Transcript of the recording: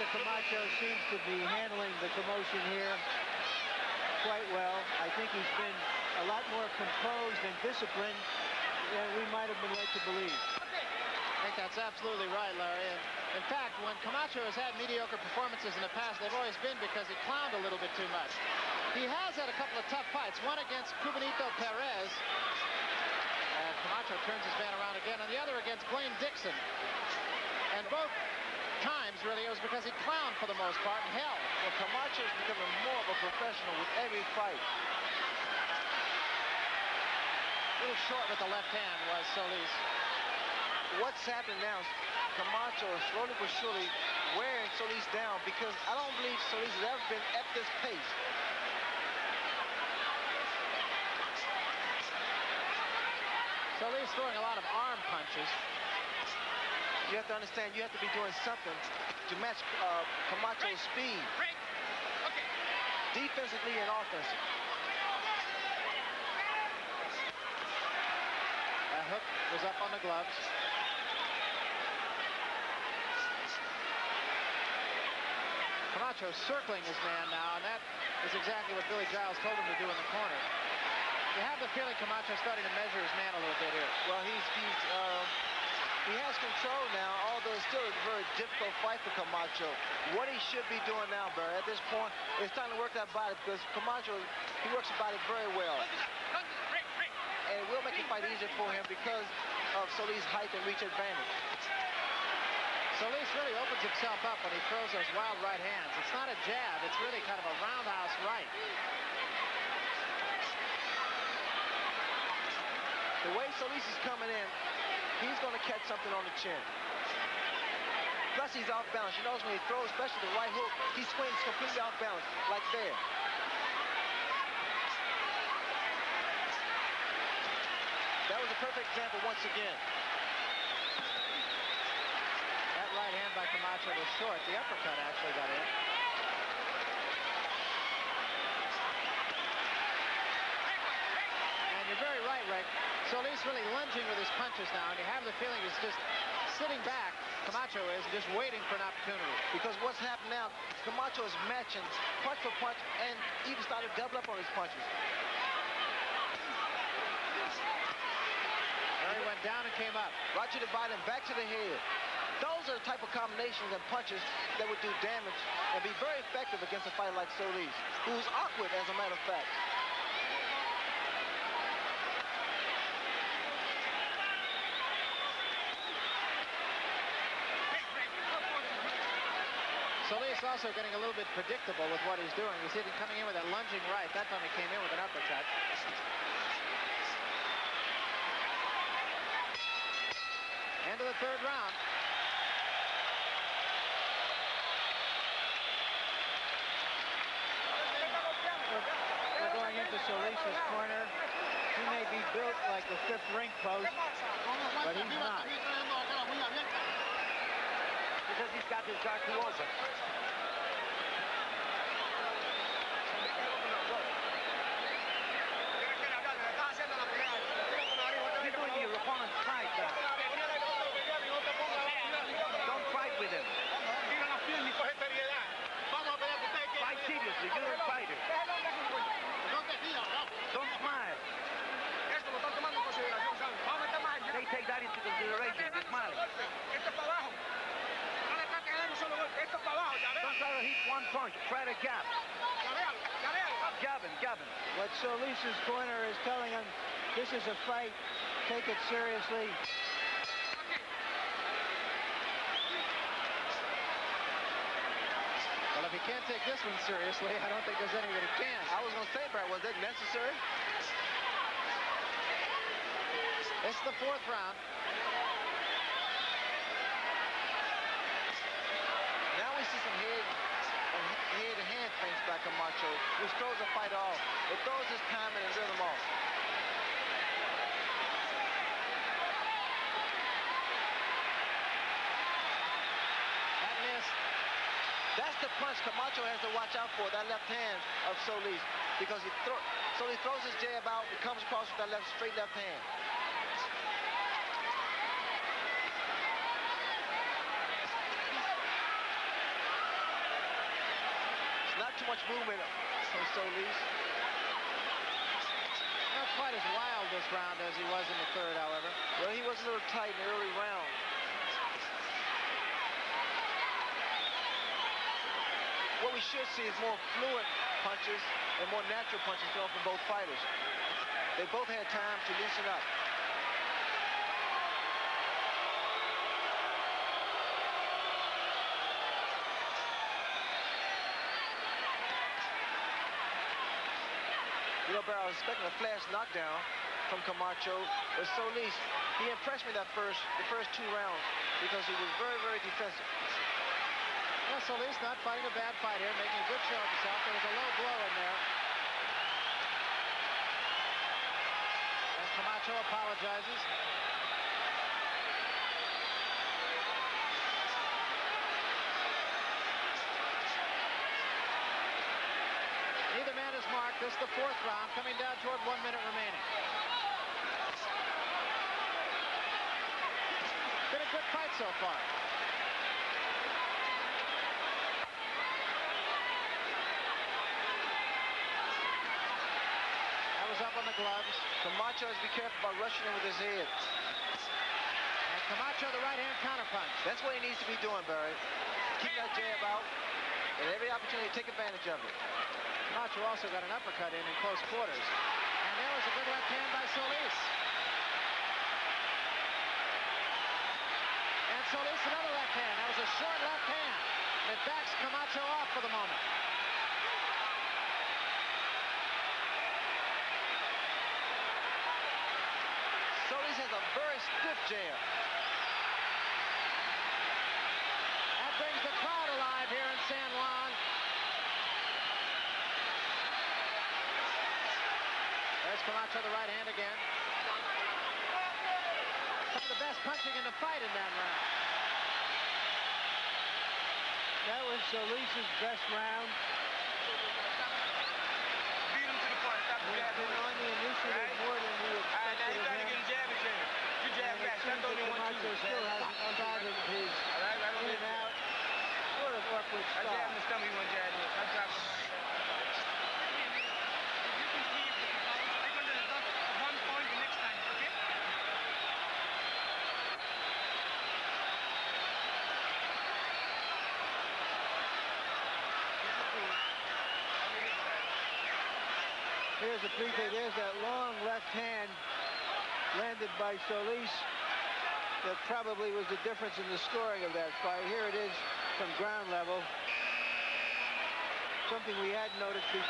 Mr. Camacho seems to be handling the commotion here quite well. I think he's been a lot more composed and disciplined than we might have been led to believe. I think that's absolutely right, Larry. And in fact, when Camacho has had mediocre performances in the past, they've always been because he clowned a little bit too much. He has had a couple of tough fights, one against Cubanito Perez, and Camacho turns his man around again, and the other against Blaine Dixon. And both times, really, it was because he clowned for the most part and held. Well, Camacho is becoming more of a professional with every fight. A little short with the left hand was Solis. What's happening now is Camacho is slowly but surely wearing Solis down, because I don't believe Solis has ever been at this pace. Solis throwing a lot of arm punches. You have to understand, you have to be doing something to match Camacho's speed. Defensively and offensively. That hook was up on the gloves. Camacho circling his man now, and that is exactly what Billy Giles told him to do in the corner. You have the feeling Camacho's starting to measure his man a little bit here. Well, he has control now, although it's still a very difficult fight for Camacho. What he should be doing now, Barry, at this point, it's time to work that body, because Camacho, he works the body very well. And it will make the fight easier for him because of Solis' height and reach advantage. Solis really opens himself up when he throws those wild right hands. It's not a jab, it's really kind of a roundhouse right. The way Solis is coming in, he's going to catch something on the chin. Plus, he's off balance. You notice when he throws, especially the right hook, he swings completely off balance, like there. That was a perfect example once again. That right hand by Camacho was short. The uppercut actually got in. And you're very right, Rick. Solis really lunging with his punches now, and you have the feeling he's just sitting back. Camacho is just waiting for an opportunity. Because what's happened now, Camacho is matching punch for punch and even started to double up on his punches. There he went down and came up. Right to the body and back to the head. Those are the type of combinations and punches that would do damage and be very effective against a fighter like Solis, who's awkward, as a matter of fact. Solis also getting a little bit predictable with what he's doing. He's coming in with that lunging right. That time he came in with an uppercut. End of the third round. We're going into Solis' corner. He may be built like the fifth ring post, but he's not. Because he's got his guard too open. You're doing your opponent's fight now. Don't fight with him. Fight seriously, you're a fighter. Don't smile. They take that into consideration, you're smiling. Don't try to hit one punch, try to jab. Jabbing. What Solis' corner is telling him, this is a fight, take it seriously. Well, if he can't take this one seriously, I don't think there's any that he can. I was going to say, Brad, was that necessary? It's the fourth round. Now we see some head-to-hand feints by Kamacho, which throws the fight off. It throws his timing and rhythm off. That missed. That's the punch Camacho has to watch out for, that left hand of Solis, because Solis throws his jab out, it comes across with that straight left hand. too much movement from Solis. Not quite as wild this round as he was in the third, however. Well, he was a little tight in the early round. What we should see is more fluent punches and more natural punches thrown from both fighters. They both had time to loosen up. You know, Barry, I was expecting a flash knockdown from Camacho, but Solis, he impressed me the first 2 rounds because he was very, very defensive. Well, Solis not fighting a bad fight here, making a good show of himself. There was a low blow in there. And Camacho apologizes. Neither man is marked. This is the 4th round, coming down toward 1 minute remaining. Been a good fight so far. That was up on the gloves. Camacho has to be careful about rushing in with his head. And Camacho, the right-hand counterpunch. That's what he needs to be doing, Barry. Keep that jab out, and every opportunity to take advantage of it. Macho also got an uppercut in close quarters. And there was a good left hand by Solis. And Solis another left hand. That was a short left hand. It backs Camacho off for the moment. Solis has a very stiff jab. That brings the crowd alive here in San Juan. There's Camacho, the right hand again. Some of the best punching in the fight in that round. That was Solis' best round. Beat him to the point. Stop the He's jab. been on the initiative Right. more than we All right, now expected you of got to him. get him jabbing to him. You jab And back. it Stop seems throwing that him 1-2. Camacho still hasn't unbothered his All right, right on in this. and out, sort of awkward I jab him style. the stomach, you want to jab him. I drop him. Here's a pre-play. There's that long left hand landed by Solis. That probably was the difference in the scoring of that fight. Here it is from ground level. Something we hadn't noticed before.